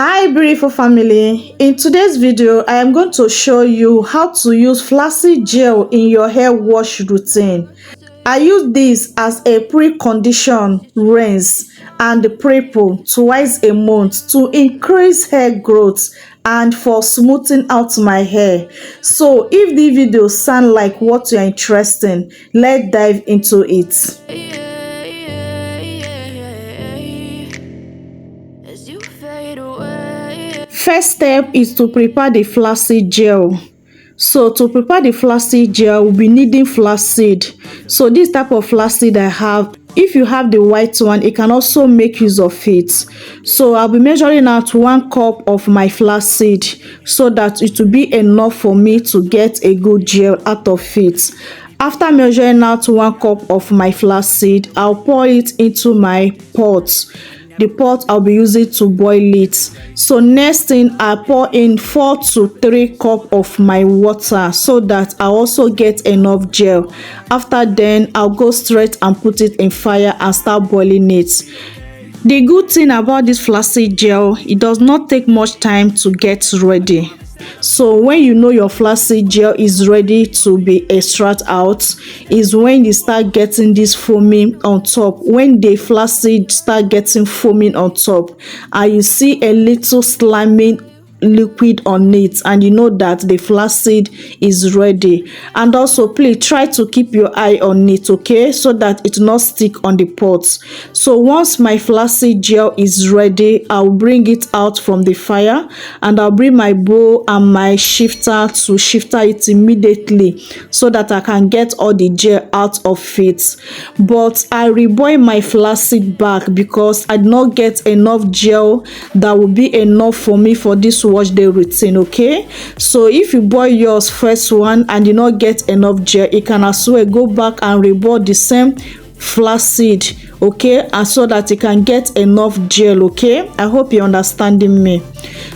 Hi beautiful family, in today's video I am going to show you how to use flaxseed gel in your hair wash routine. I use this as a pre-condition, rinse and pre-poo twice a month to increase hair growth and for smoothing out my hair. So if the video sound like what you are interested in, let's dive into it. First step is to prepare the flaxseed gel. So to prepare the flaxseed gel, we'll be needing flaxseed. So this type of flaxseed I have, if you have the white one, it can also make use of it. So I'll be measuring out 1 cup of my flaxseed so that it will be enough for me to get a good gel out of it. After measuring out 1 cup of my flaxseed, I'll pour it into my pot. The pot I'll be using to boil it. So next thing, I pour in 4 to 3 cup of my water so that I also get enough gel. After then, I'll go straight and put it in fire and start boiling it. The good thing about this flaxseed gel, it does not take much time to get ready. So when you know your flaxseed gel is ready to be extracted out is when you start getting this foaming on top. When the flaxseed start getting foaming on top and you see a little sliming liquid on it, and you know that the flaxseed is ready. And also please try to keep your eye on it, okay, so that it not stick on the pot. So once my flaxseed gel is ready, I'll bring it out from the fire and I'll bring my bowl and my shifter to shifter it immediately so that I can get all the gel out of it. But I reboil my flaxseed back because I did not get enough gel that will be enough for me for this wash day routine. Okay, so if you boil yours first one and you not get enough gel, you can as well go back and reboil the same flaxseed, okay, and so that you can get enough gel. Okay, I hope you're understanding me.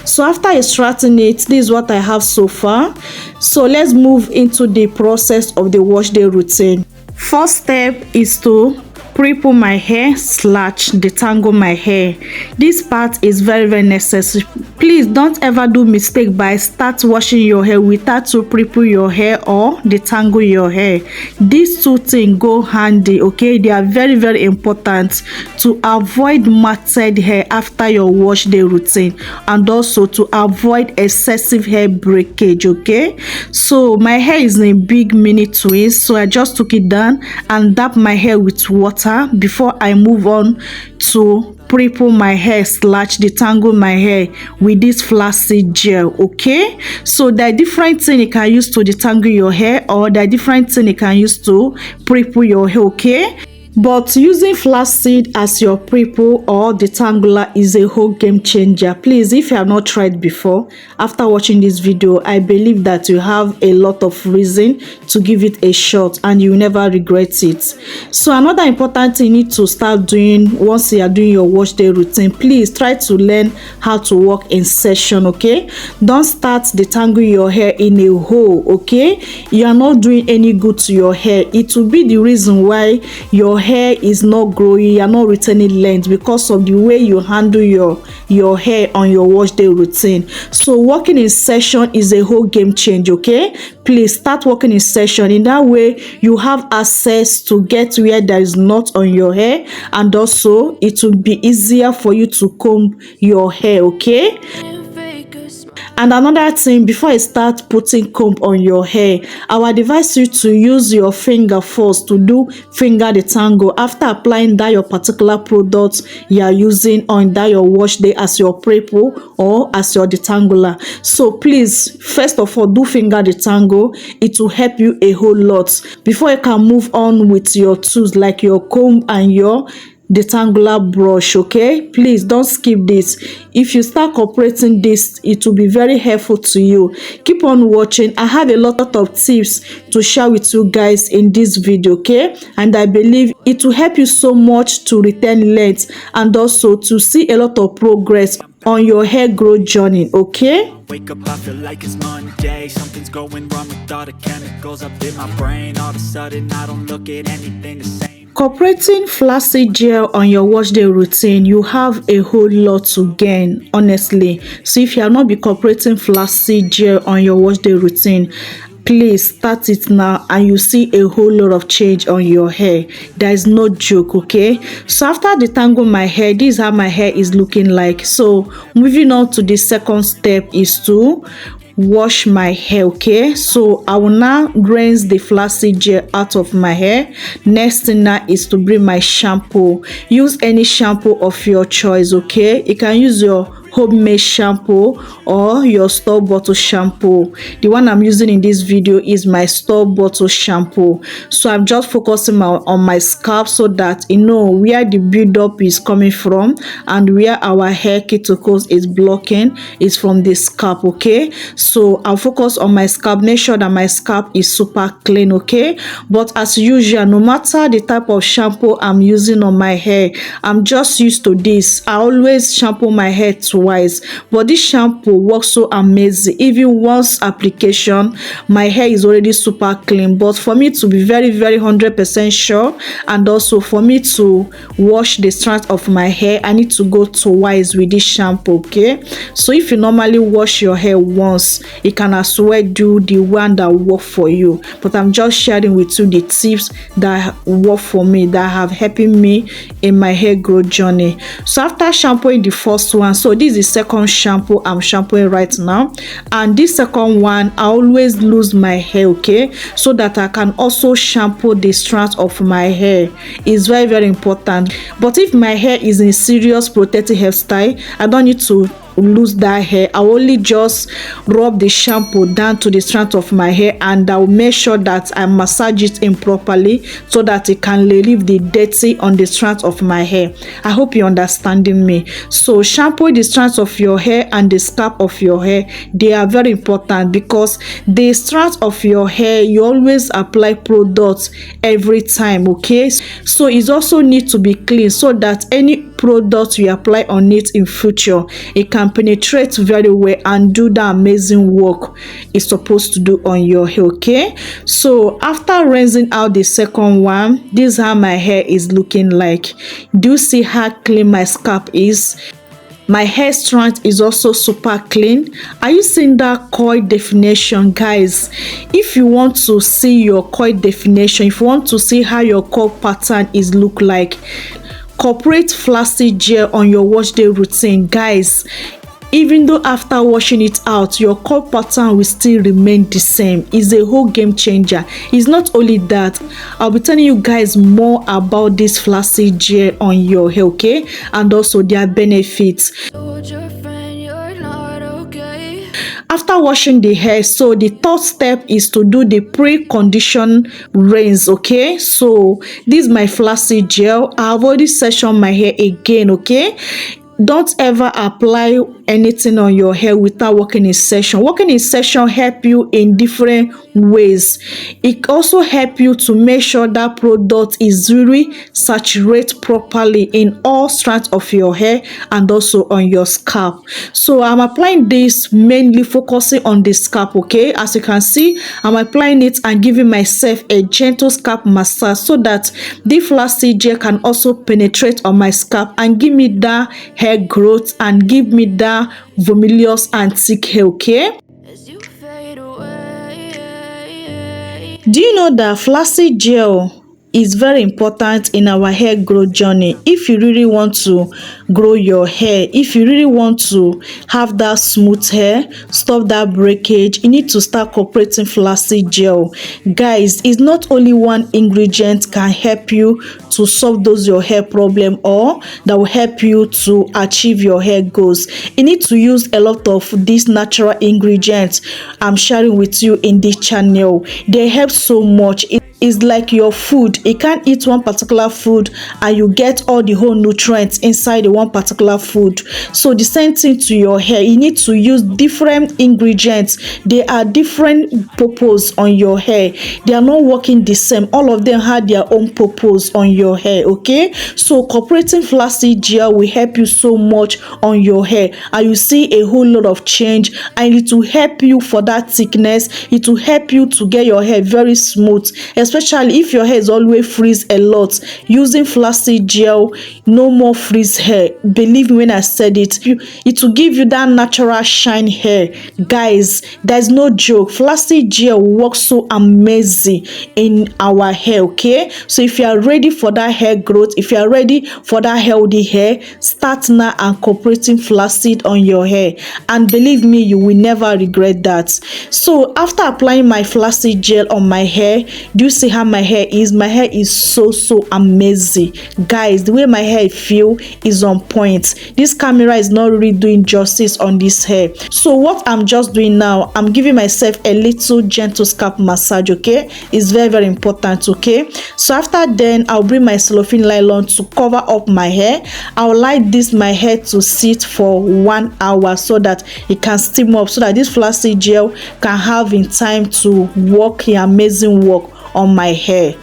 So after extracting it, this is what I have so far. So let's move into the process of the wash day routine. First step is to pre-poo my hair / detangle my hair. This part is very necessary. Please don't ever do mistake by start washing your hair without to pre-poo your hair or detangle your hair. These two things go handy, okay? They are very important to avoid matted hair after your wash day routine and also to avoid excessive hair breakage, okay? So my hair is in a big mini twist, so I just took it down and dab my hair with water before I move on to pre-poo my hair / detangle my hair with this flaxseed gel. Okay, so there are different things you can use to detangle your hair, or there are different things you can use to pre-poo your hair. Okay, but using flaxseed as your pre-poo or detangler is a whole game changer. Please, if you have not tried before, after watching this video, I believe that you have a lot of reason to give it a shot and you will never regret it. So another important thing you need to start doing once you are doing your wash day routine, please try to learn how to work in session. Okay, don't start detangling your hair in a hole. Okay, you are not doing any good to your hair. It will be the reason why your hair is not growing, you're not retaining length because of the way you handle your hair on your wash day routine. So working in session is a whole game change. Okay, please start working in session. In that way you have access to get where there is knot on your hair, and also it will be easier for you to comb your hair. Okay, and another thing, before I start putting comb on your hair, I would advise you to use your finger first to do finger detangle after applying that your particular product you are using on that your wash day as your pre-poo or as your detangler. So please, first of all, do finger detangle. It will help you a whole lot before you can move on with your tools like your comb and your detangler brush. Okay, please don't skip this. If you start cooperating this, it will be very helpful to you. Keep on watching. I have a lot of tips to share with you guys in this video, okay, and I believe it will help you so much to retain length and also to see a lot of progress on your hair growth journey. Okay, wake up, I feel like it's Monday. Something's going wrong with all the chemicals up in my brain. All of a sudden I don't look at anything the same. Incorporating flaxseed gel on your wash day routine, you have a whole lot to gain, honestly. So if you have not been incorporating flaxseed gel on your wash day routine, please start it now and you see a whole lot of change on your hair. There is no joke, okay? So after detangle my hair, this is how my hair is looking like. So moving on to the second step is to wash my hair. Okay, so I will now rinse the flaxseed gel out of my hair. Next thing now is to bring my shampoo. Use any shampoo of your choice. Okay, you can use your homemade shampoo or your store bottle shampoo. The one I'm using in this video is my store bottle shampoo. So I'm just focusing on my scalp so that you know where the buildup is coming from and where our hair cuticles is blocking is from the scalp. Okay, so I'll focus on my scalp, make sure that my scalp is super clean. Okay, but as usual, no matter the type of shampoo I'm using on my hair, I'm just used to this. I always shampoo my hair twice, but this shampoo works so amazing. Even once application, my hair is already super clean. But for me to be very 100% sure, and also for me to wash the strands of my hair, I need to go twice with this shampoo. Okay, so if you normally wash your hair once, you can as well do the one that work for you, but I'm just sharing with you the tips that work for me, that have helping me in my hair growth journey. So after shampooing the first one, so this is the second shampoo I'm shampooing right now, and this second one I always lose my hair, okay, so that I can also shampoo the strands of my hair. Is very important. But if my hair is in serious protective hairstyle, I don't need to lose that hair. I only just rub the shampoo down to the strand of my hair, and I'll make sure that I massage it in properly so that it can relieve the dirty on the strands of my hair. I hope you're understanding me. So shampoo the strands of your hair and the scalp of your hair, they are very important, because the strands of your hair, you always apply products every time. Okay, so it also need to be clean so that any product you apply on it in future, it can penetrate very well and do the amazing work it's supposed to do on your hair. Okay, so after rinsing out the second one, this is how my hair is looking like. Do you see how clean my scalp is? My hair strand is also super clean. Are you seeing that coil definition, guys? If you want to see your coil definition, if you want to see how your coil pattern is look like, incorporate flaxseed gel on your wash day routine, guys. Even though after washing it out, your coil pattern will still remain the same. It's a whole game changer. It's not only that, I'll be telling you guys more about this flaxseed gel on your hair, okay, and also their benefits. After washing the hair, so the third step is to do the pre-condition rinse. Okay, so this is my flaxseed gel. I've already sectioned my hair again. Okay, don't ever apply anything on your hair without working in session. Working in session help you in different ways. It also help you to make sure that product is really saturate properly in all strands of your hair and also on your scalp. So I'm applying this mainly focusing on the scalp. Okay, as you can see, I'm applying it and giving myself a gentle scalp massage so that the flaxseed gel can also penetrate on my scalp and give me that hair growth and give me that voluminous and thick hair. Okay, do you know that flaxseed gel is very important in our hair growth journey? If you really want to grow your hair, if you really want to have that smooth hair, stop that breakage, you need to start incorporating flaxseed gel. Guys, it's not only one ingredient can help you to solve those your hair problem or that will help you to achieve your hair goals. You need to use a lot of these natural ingredients I'm sharing with you in this channel. They help so much. It's like your food. You can't eat one particular food and you get all the whole nutrients inside the one particular food. So the same thing to your hair. You need to use different ingredients. They are different purpose on your hair. They are not working the same. All of them have their own purpose on your hair. Okay, so incorporating flaxseed gel will help you so much on your hair, and you see a whole lot of change, and it will help you for that thickness. It will help you to get your hair very smooth, especially if your hair is always frizz a lot. Using flaxseed gel, no more frizz hair. Believe me when I said it, it will give you that natural shine hair. Guys, there's no joke. Flaxseed gel works so amazing in our hair. Okay, so if you are ready for that hair growth, if you are ready for that healthy hair, start now incorporating flaxseed on your hair, and believe me, you will never regret that. So after applying my flaxseed gel on my hair, do you see how my hair is? My hair is so amazing. Guys, the way my hair feel is on point. This camera is not really doing justice on this hair. So what I'm just doing now, I'm giving myself a little gentle scalp massage. Okay, it's very important. Okay, so after then I'll bring my cellophane nylon to cover up my hair. I'll like this my hair to sit for 1 hour so that it can steam up, so that this flaxseed gel can have in time to work the amazing work on my hair.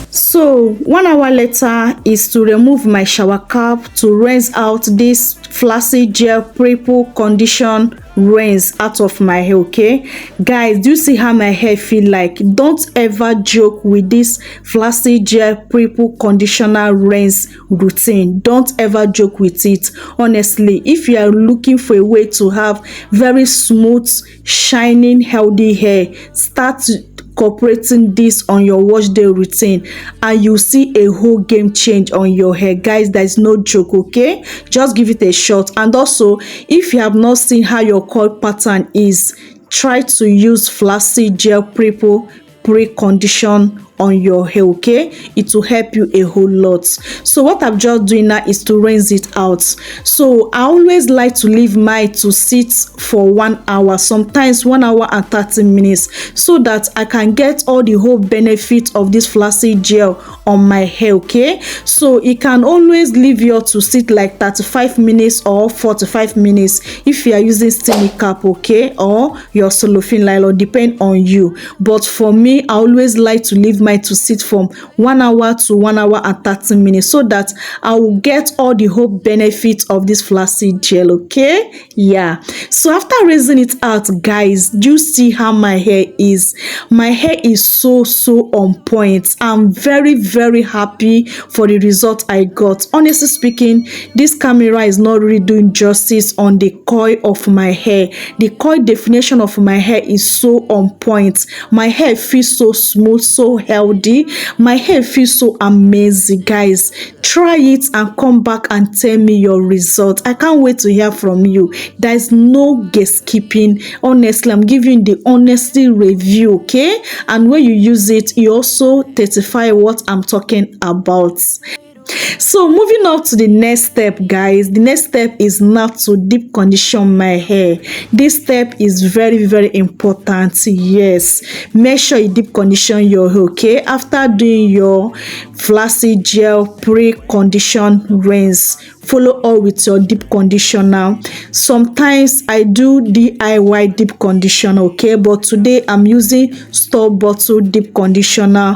So 1 hour later is to remove my shower cap to rinse out this flaxseed gel pre-poo condition rinse out of my hair. Okay guys, do you see how my hair feel like? Don't ever joke with this flaxseed gel pre-poo conditioner rinse routine. Don't ever joke with it. Honestly, if you are looking for a way to have very smooth, shining, healthy hair, start incorporating this on your wash day routine and you see a whole game change on your hair. Guys, there is no joke. Okay, just give it a shot. And also, if you have not seen how your curl pattern is, try to use flaxseed gel pre-poo pre-condition on your hair. Okay, it will help you a whole lot. So what I'm just doing now is to rinse it out. So I always like to leave mine to sit for 1 hour, sometimes 1 hour and 30 minutes, so that I can get all the whole benefit of this flaxseed gel on my hair. Okay, so it can always leave you to sit like 35 minutes or 45 minutes if you are using steamy cap, okay, or your cellophane nylon, depend on you. But for me, I always like to leave mine to sit from 1 hour to 1 hour and 30 minutes, so that I will get all the whole benefits of this flaxseed gel. Okay, yeah. So after rinsing it out, guys, do you see how my hair is? My hair is so on point. I'm very happy for the result I got. Honestly speaking, this camera is not really doing justice on the coil of my hair. The coil definition of my hair is so on point. My hair feels so smooth, so healthy. My hair feels so amazing. Guys, try it and come back and tell me your result. I can't wait to hear from you. There is no gatekeeping. Honestly, I'm giving the honesty review. Okay, and when you use it, you also testify what I'm talking about. So moving on to the next step, guys. The next step is now to deep condition my hair. This step is very important. Yes, make sure you deep condition your hair. Okay, after doing your flaxseed gel pre-condition rinse, follow up with your deep conditioner. Sometimes I do DIY deep conditioner, okay, but today I'm using store bottle deep conditioner,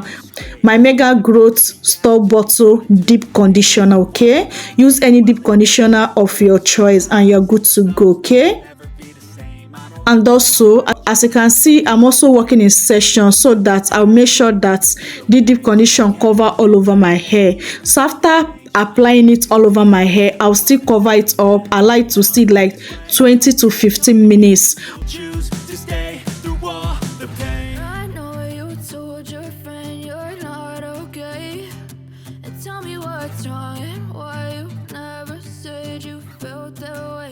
my mega growth store bottle deep conditioner. Okay, use any deep conditioner of your choice and you're good to go. Okay, and also, as you can see, I'm also working in sessions, so that I'll make sure that the deep condition cover all over my hair. So after applying it all over my hair, I'll still cover it up. I like to sit like 20 to 15 minutes. Choose to stay through all the pain. I know you told your friend you're not okay, and tell me what's wrong and why you never said you felt that way.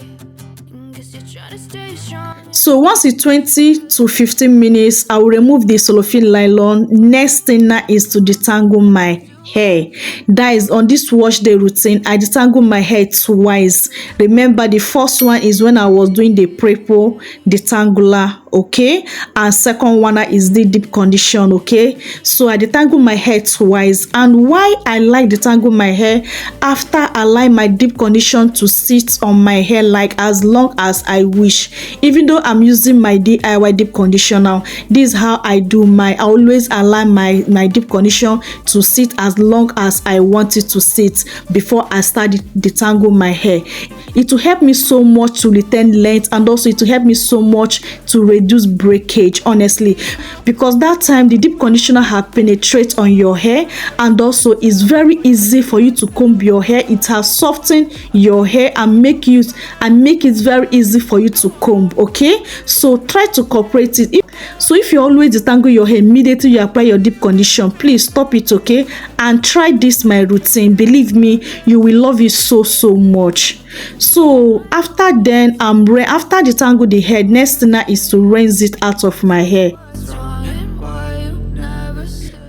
Guess you're trying to stay strong. So once it's 20 to 15 minutes, I will remove the cellophane nylon. Next thing now is to detangle my hair. That is on this wash day routine. I detangle my hair twice. Remember, the first one is when I was doing the pre-poo detangler, okay, and second one is the deep condition. Okay, so I detangle my hair twice. And why I like detangle my hair after I like my deep condition to sit on my hair like as long as I wish, even though I'm using my DIY deep conditioner, this is how I do my. I always align my deep condition to sit as long as I want it to sit before I start detangle my hair. It will help me so much to retain length, and also it will help me so much to reduce reduce breakage, honestly, because that time the deep conditioner have penetrate on your hair, and also it's very easy for you to comb your hair. It has softened your hair and make it very easy for you to comb. Okay, so try to cooperate it. So if you always detangle your hair immediately you apply your deep condition, please stop it, okay, and try this my routine. Believe me, you will love it so much. So after detangle the hair, next thing now is to rinse it out of my hair.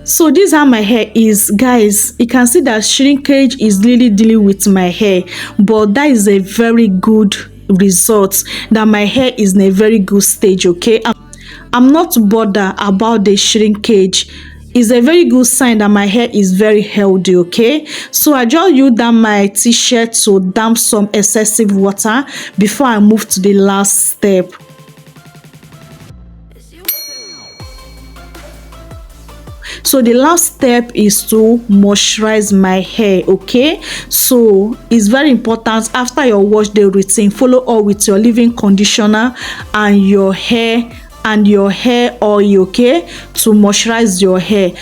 So this is how my hair is, guys. You can see that shrinkage is really dealing with my hair, but that is a very good result, that my hair is in a very good stage. Okay, I'm not bothered about the shrinkage. It's a very good sign that my hair is very healthy. Okay, so I just use that my t-shirt to damp some excessive water before I move to the last step. So the last step is to moisturize my hair. Okay, so it's very important after your wash day routine, follow up with your leave-in conditioner and your hair oil, okay, to moisturize your hair.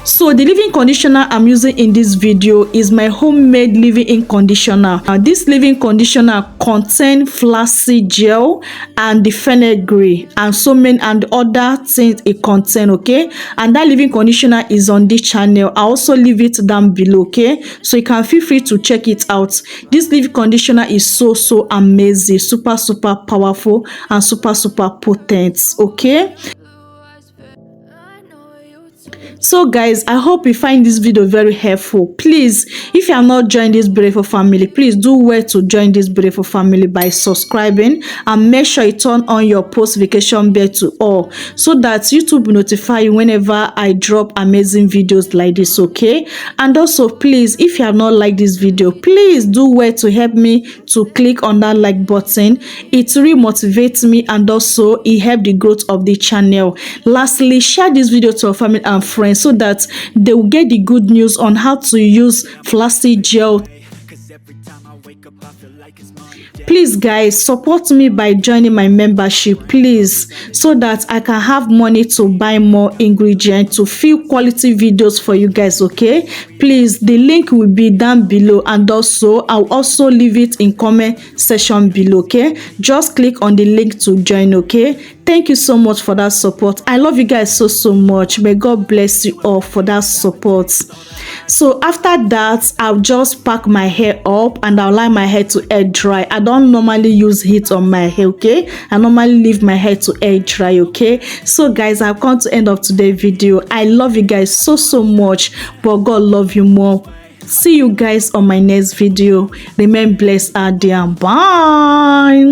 So the leave-in conditioner I'm using in this video is my homemade leave-in conditioner. This leave-in conditioner contains flaxseed gel and the fenugreek and so many and other things it contains. Okay, and that leave-in conditioner is on this channel. I also leave it down below. Okay, so you can feel free to check it out. This leave-in conditioner is so amazing, super powerful and super potent. Okay, so guys, I hope you find this video very helpful. Please, if you are not joined this beautiful family, please do well to join this beautiful family by subscribing, and make sure you turn on your post notification bell to all, so that YouTube will notify you whenever I drop amazing videos like this. Okay, and also please, if you have not liked this video, please do well to help me to click on that like button. It really motivates me, and also it helps the growth of the channel. Lastly, share this video to your family and friends so that they will get the good news on how to use flaxseed gel. Please guys, support me by joining my membership, please, so that I can have money to buy more ingredients to film quality videos for you guys. Okay, please, the link will be down below, and also I'll also leave it in comment section below. Okay, just click on the link to join. Okay, thank you so much for that support. I love you guys so much. May God bless you all for that support. So after that, I'll just pack my hair up and I'll allow my hair to air dry. I don't normally use heat on my hair. Okay, I normally leave my hair to air dry. Okay, so guys, I've come to end of today's video. I love you guys so much, but God love you more. See you guys on my next video. Remain blessed out there. Bye.